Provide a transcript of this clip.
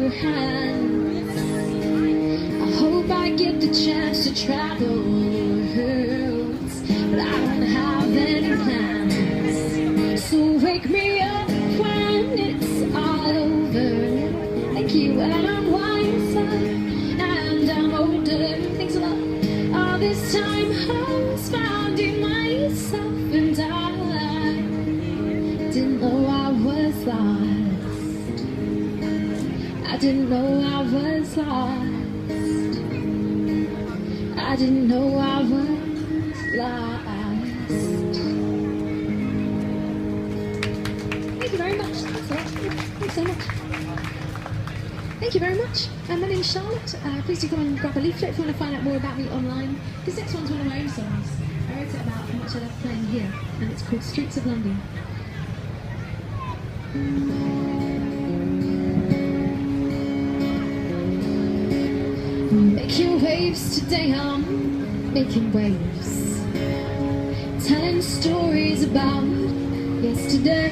your hands. I hope I get the chance to travel the world, but I don't have any plans. So wake me up when it's all over. Thank you. When I'm wiser and I'm older. Thanks a lot. All this time I was finding myself, and I didn't know I was lost. I didn't know I was lost. I didn't know I was lost. Thank you very much. Thanks a lot. Thanks so much. Thank you very much. My name's Charlotte. Please do come and grab a leaflet if you want to find out more about me online. This next one's one of my own songs. I wrote it about how much I love playing here, and it's called Streets of London. Making waves today, I'm making waves, telling stories about yesterday.